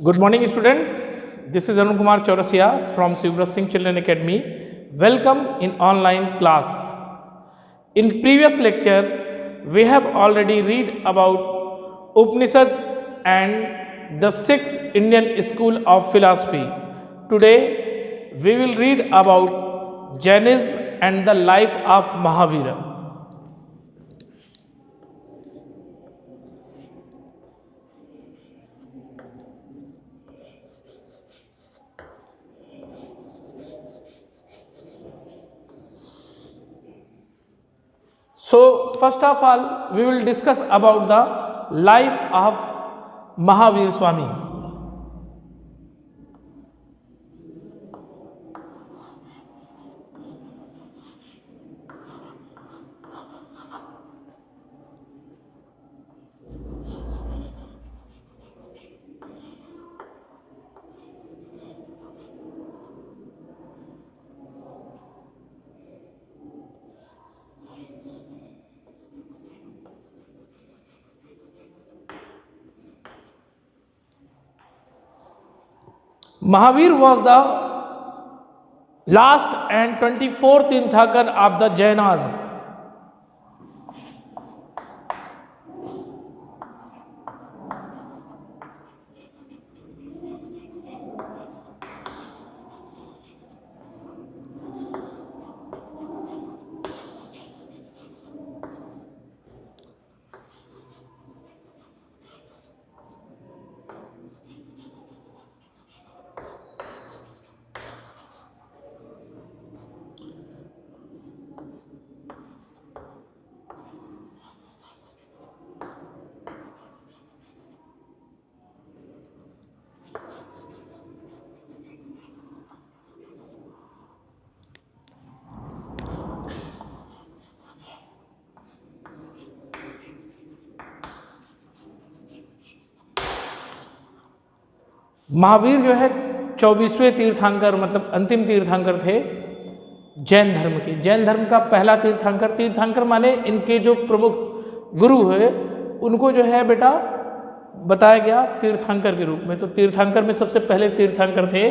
Good morning, students. This is Arun Kumar Chaurasia from Shivrat Singh Children Academy. Welcome in online class. In previous lecture, we have already read about Upanishad and the sixth Indian school of philosophy. Today, we will read about Jainism and the life of Mahavira. So, first of all, we will discuss about the life of Mahavir Swami. Mahavir was the last and 24th Tirthankar of the Jainas. Mahavir जो है 24वें तीर्थंकर मतलब अंतिम तीर्थंकर थे जैन धर्म के। जैन धर्म का पहला तीर्थंकर, तीर्थंकर माने इनके जो प्रमुख गुरु है उनको जो है बेटा बताया गया तीर्थंकर के रूप में। तो तीर्थंकर में सबसे पहले तीर्थंकर थे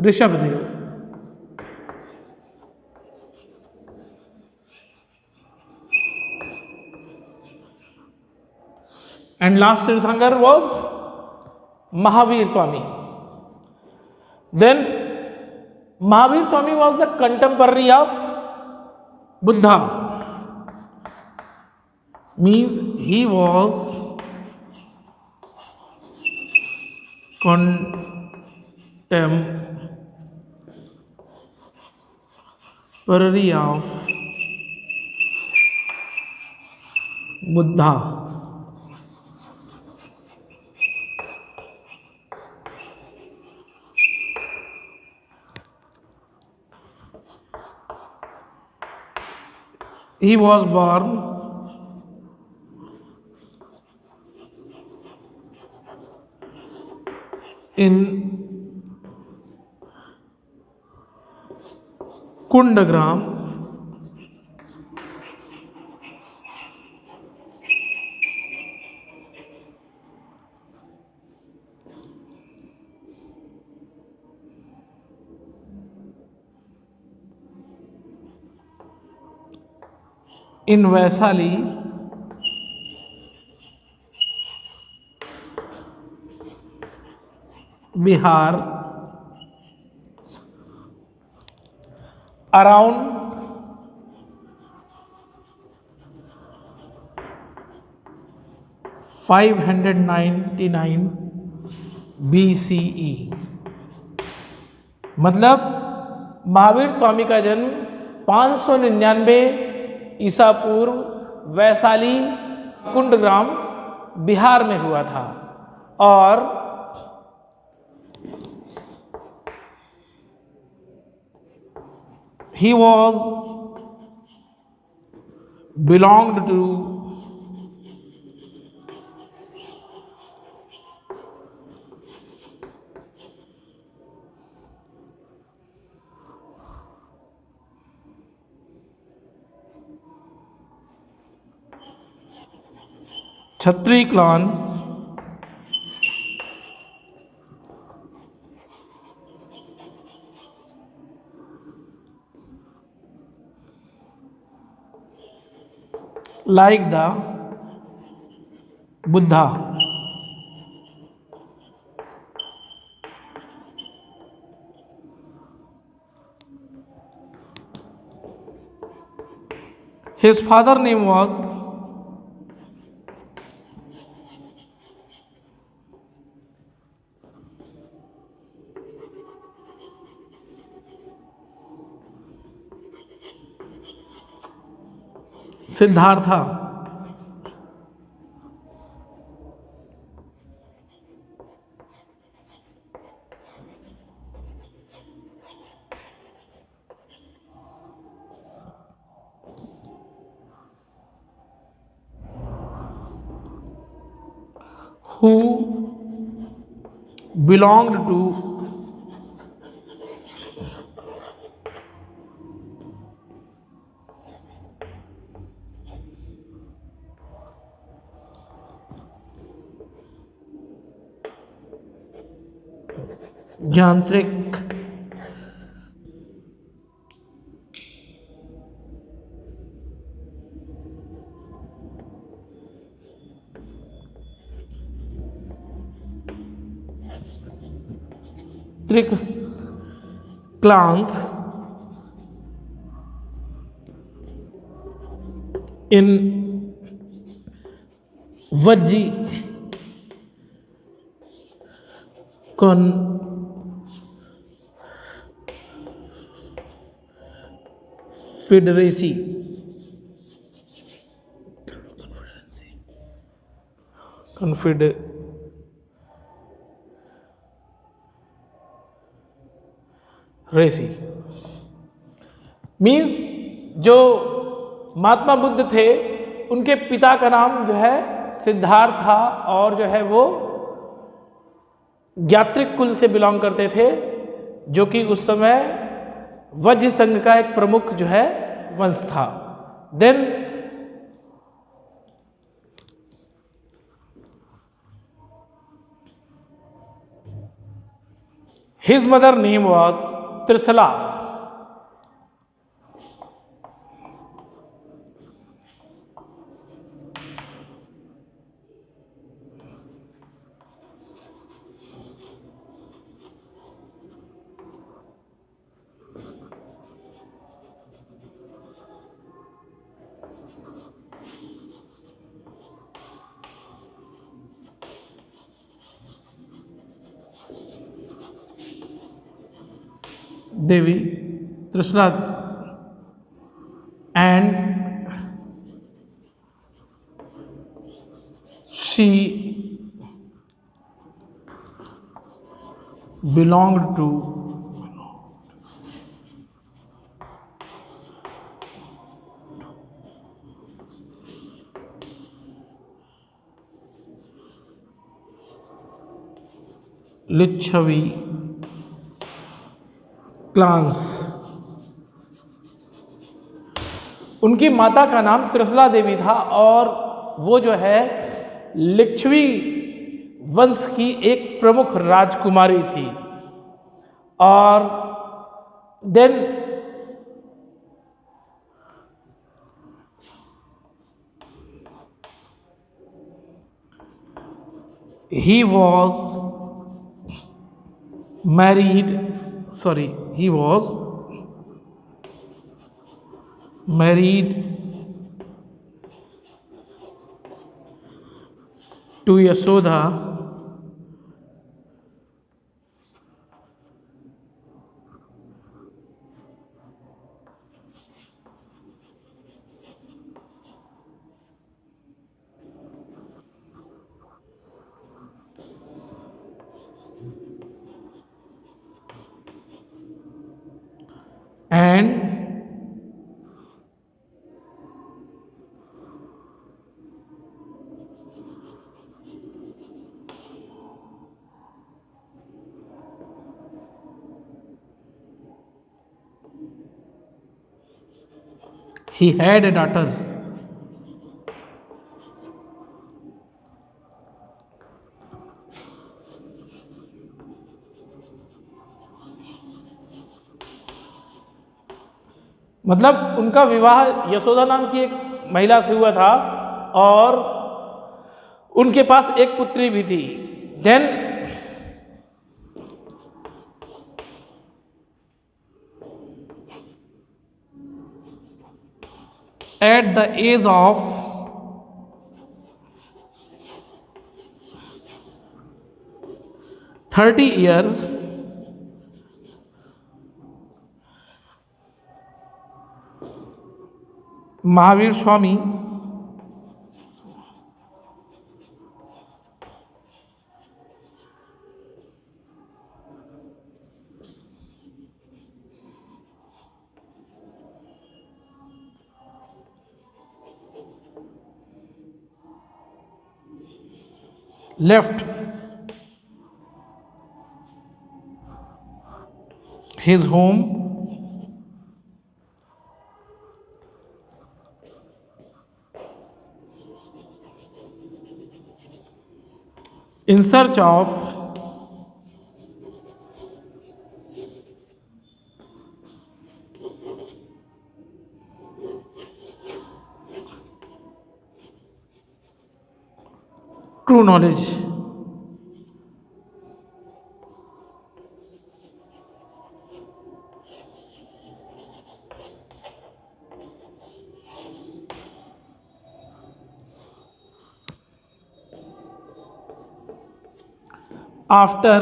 Rishabhdev. And last Tirthankar was Mahavir Swami. Then Mahavir Swami was the contemporary of Buddha. Means he was contemporary of Buddha. He was born in Kundagram, in Vaishali, Bihar, around 599 BCE। मतलब महावीर स्वामी का जन्म 599 ईसा पूर्व वैशाली कुंडग्राम बिहार में हुआ था। और he was belonged to Kshatriya clans like the Buddha. His father name was Siddhartha. Who belonged to यांत्रिक clans in Vajji Confederacy. Means जो महात्मा बुद्ध थे उनके पिता का नाम जो है सिद्धार्थ था और जो है वो ज्ञात्रिक कुल से बिलोंग करते थे, जो कि उस समय वज्र संघ का एक प्रमुख जो है वंश था. Then his mother name was Trisala. Devi Trishula and she belonged to Licchavi clans. उनकी माता का नाम त्रिशला देवी था और वो जो है लिच्छवी वंश की एक प्रमुख राजकुमारी थी. और then he was married to Yashoda and he had a daughter. मतलब उनका विवाह यशोदा नाम की एक महिला से हुआ था और उनके पास एक पुत्री भी थी। Then at the age of 30 year Mahavir Swami left his home in search of true knowledge. After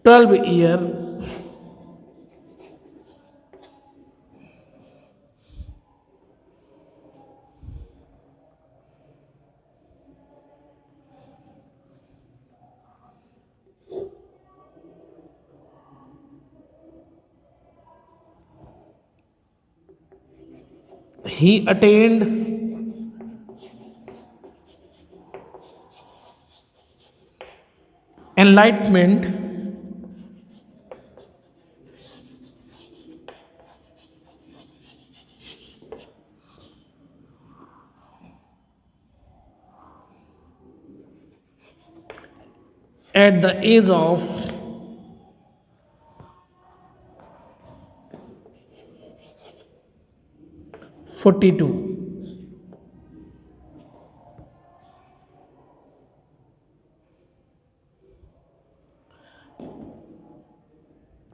12 years he attained enlightenment at the age of 42.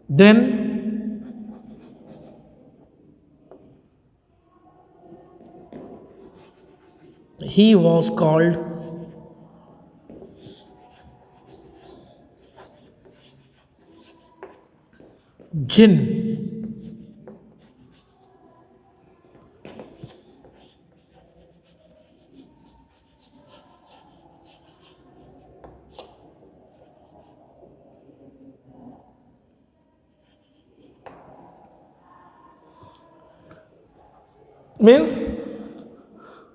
Then he was called jinn. Means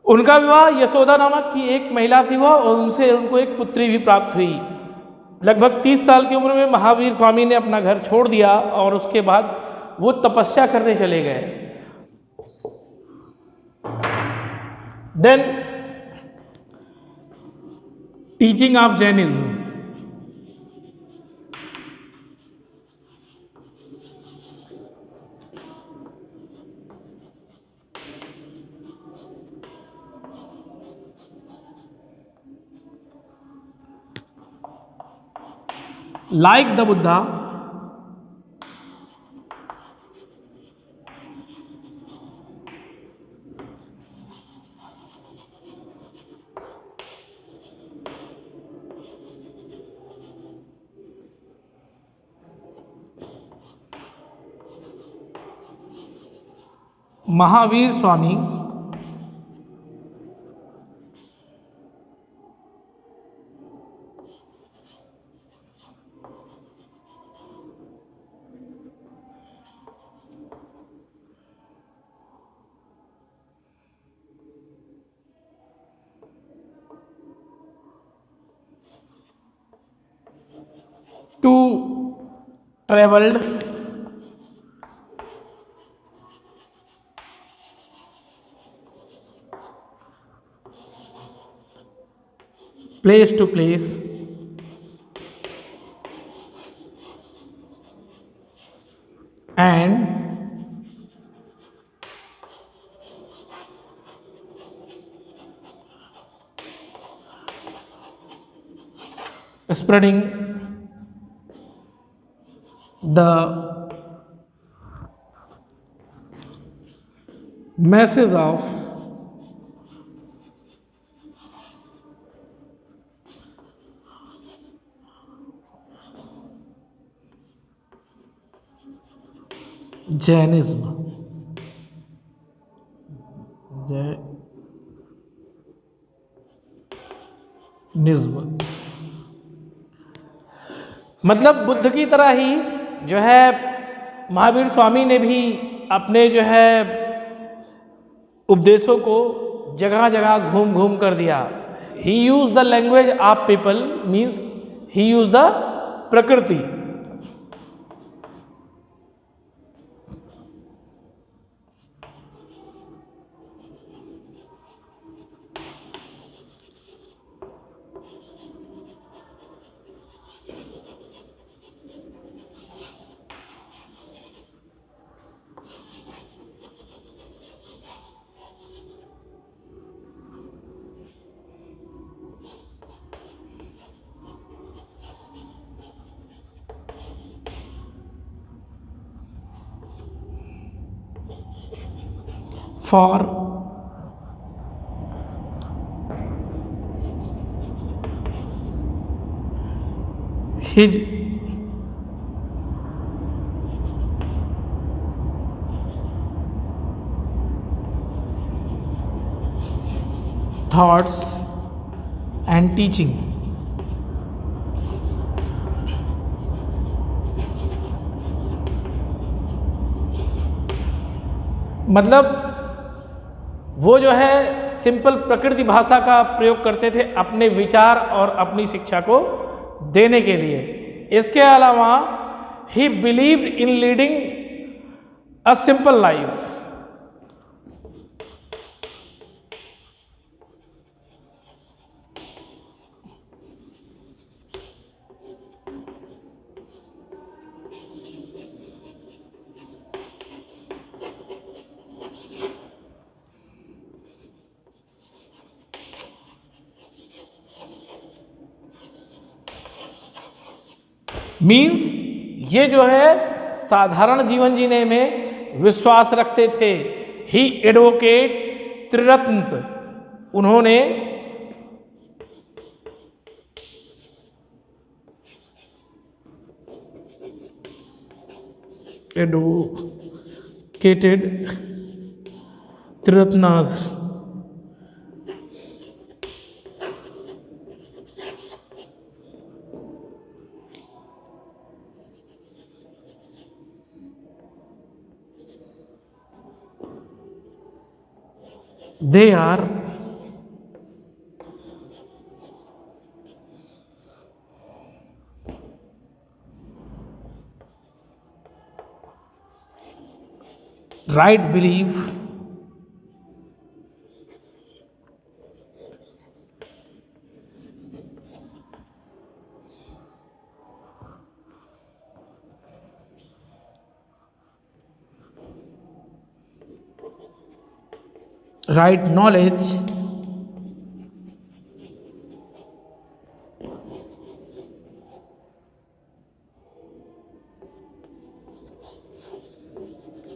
उनका विवाह यशोदा नामक की एक महिला से हुआ और उनसे उनको एक पुत्री भी प्राप्त हुई। लगभग 30 साल की उम्र में महावीर स्वामी ने अपना घर छोड़ दिया और उसके बाद वो तपस्या करने चले गए। Then teaching of Jainism. Like the Buddha, Mahavir Swami to traveled place to place spreading the message of Jainism. Jainism मतलब बुद्ध की तरह ही जो है महावीर स्वामी ने भी अपने जो है उपदेशों को जगह जगह घूम घूम कर दिया. He use the language of people means he use the prakriti. For his thoughts and teaching. मतलब वो जो है सिंपल प्रकृति भाषा का प्रयोग करते थे अपने विचार और अपनी शिक्षा को देने के लिए. इसके अलावा ही believed in leading a simple life. Means ये जो है साधारण जीवन जीने में विश्वास रखते थे. ही एडवोकेट त्रिरत्न. उन्होंने advocated त्रिरत्नास. They are right belief right knowledge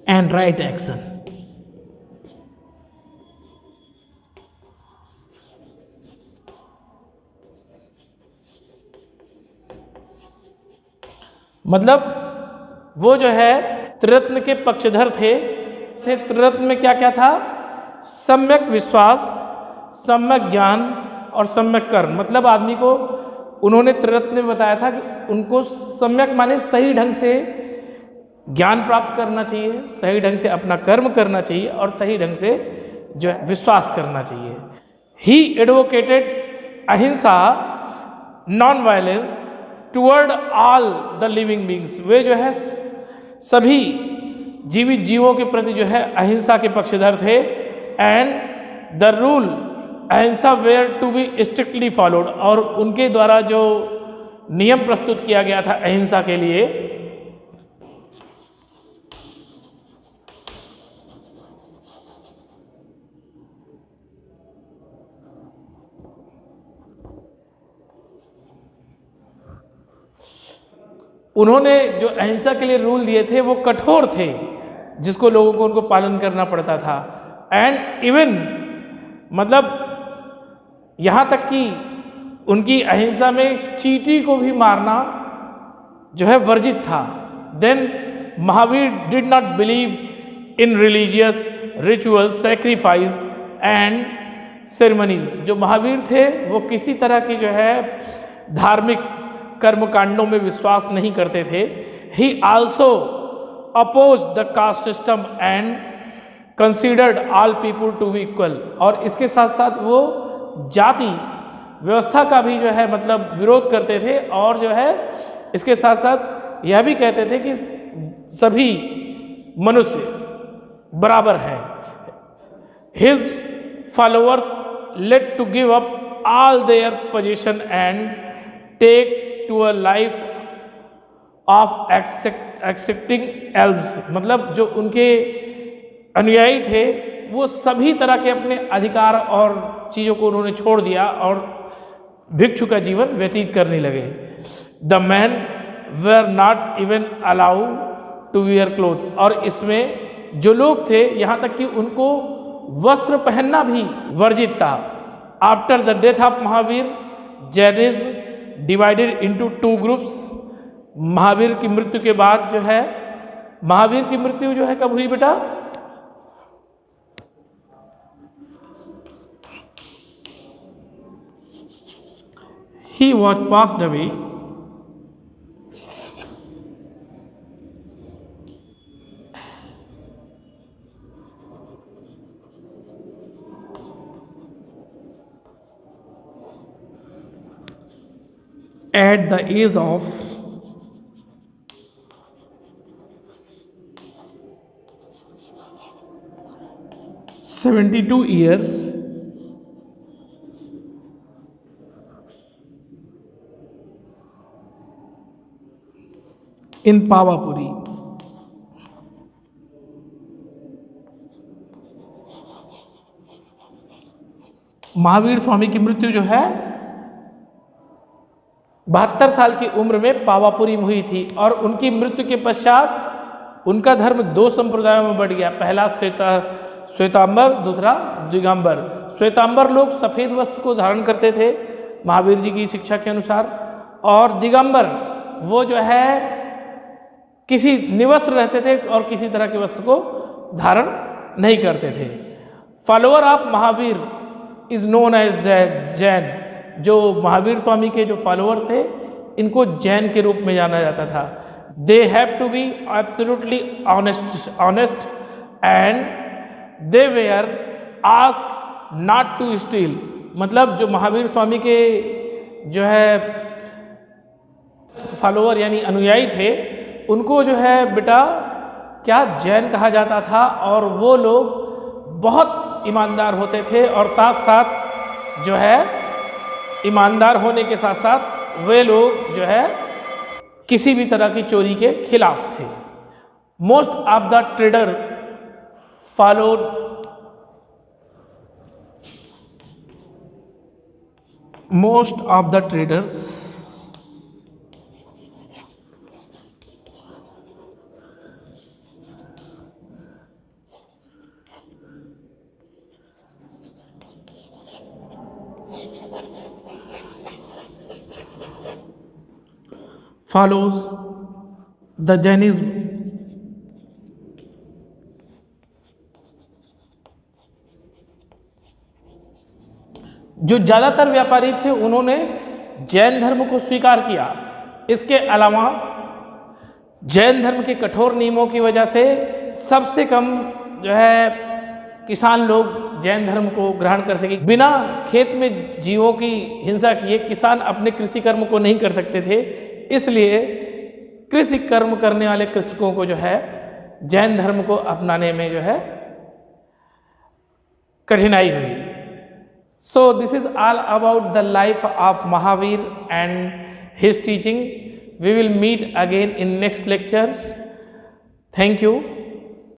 and right action. मतलब वो जो है त्रिरत्न के पक्षधर थे. त्रिरत्न में क्या क्या था? सम्यक विश्वास, सम्यक ज्ञान और सम्यक कर्म. मतलब आदमी को उन्होंने त्रिरत्न में बताया था कि उनको सम्यक माने सही ढंग से ज्ञान प्राप्त करना चाहिए, सही ढंग से अपना कर्म करना चाहिए और सही ढंग से जो है विश्वास करना चाहिए. He advocated ahimsa, non violence toward all the living beings. वे जो है सभी जीवित जीवों के प्रति जो है अहिंसा के पक्षधर थे. And the rule ahimsa were to be strictly followed. और उनके द्वारा जो नियम प्रस्तुत किया गया था अहिंसा के लिए, उन्होंने जो अहिंसा के लिए रूल दिए थे वो कठोर थे, जिसको लोगों को उनको पालन करना पड़ता था। एंड इवन मतलब यहाँ तक कि उनकी अहिंसा में चींटी को भी मारना जो है वर्जित था। Then Mahavir did not believe in religious rituals, sacrifice and ceremonies. जो महावीर थे वो किसी तरह की जो है धार्मिक कर्मकांडों में विश्वास नहीं करते थे। He also oppose the caste system and considered all people to be equal. और इसके साथ साथ वो जाति व्यवस्था का भी जो है मतलब विरोध करते थे, और जो है इसके साथ साथ यह भी कहते थे कि सभी मनुष्य बराबर हैं। His followers let to give up all their position and take to a life of accepting alms. मतलब जो उनके अनुयायी थे वो सभी तरह के अपने अधिकार और चीज़ों को उन्होंने छोड़ दिया और भिक्षु का जीवन व्यतीत करने लगे। The man were not even allow to wear cloth. और इसमें जो लोग थे यहाँ तक कि उनको वस्त्र पहनना भी वर्जित था। After the death of Mahavir, Jainism divided into 2 groups. Mahavir की मृत्यु के बाद जो है, महावीर की मृत्यु जो है कब हुई बेटा? He was passed away at the age of 72 years in Pawapuri. Mahavir Swami की मृत्यु जो है 72 साल की उम्र में पावापुरी में हुई थी। और उनकी मृत्यु के पश्चात उनका धर्म 2 संप्रदायों में बढ़ गया। पहला श्वेतांबर, दूसरा दिगंबर। श्वेतांबर लोग सफ़ेद वस्त्र को धारण करते थे महावीर जी की शिक्षा के अनुसार, और दिगंबर वो जो है किसी निवस्त्र रहते थे और किसी तरह के वस्त्र को धारण नहीं करते थे। Follower of Mahavir is known as Jain. जो महावीर स्वामी के जो फॉलोअर थे इनको जैन के रूप में जाना जाता था। They have to be absolutely honest and they were ask not to steal. मतलब जो महावीर स्वामी के जो है फॉलोअर यानी अनुयायी थे उनको जो है बेटा क्या जैन कहा जाता था, और वो लोग बहुत ईमानदार होते थे और साथ साथ जो है ईमानदार होने के साथ साथ वे लोग जो है किसी भी तरह की चोरी के खिलाफ थे। Most of the traders followed follows the Jainism जो ज़्यादातर व्यापारी थे उन्होंने जैन धर्म को स्वीकार किया। इसके अलावा जैन धर्म के कठोर नियमों की वजह से सबसे कम जो है किसान लोग जैन धर्म को ग्रहण कर सके। बिना खेत में जीवों की हिंसा किए किसान अपने कृषि कर्म को नहीं कर सकते थे, इसलिए कृषि कर्म करने वाले कृषकों को जो है जैन धर्म को अपनाने में जो है कठिनाई हुई। So this is all about the life of Mahavir and his teaching. We will meet again in next lecture. Thank you.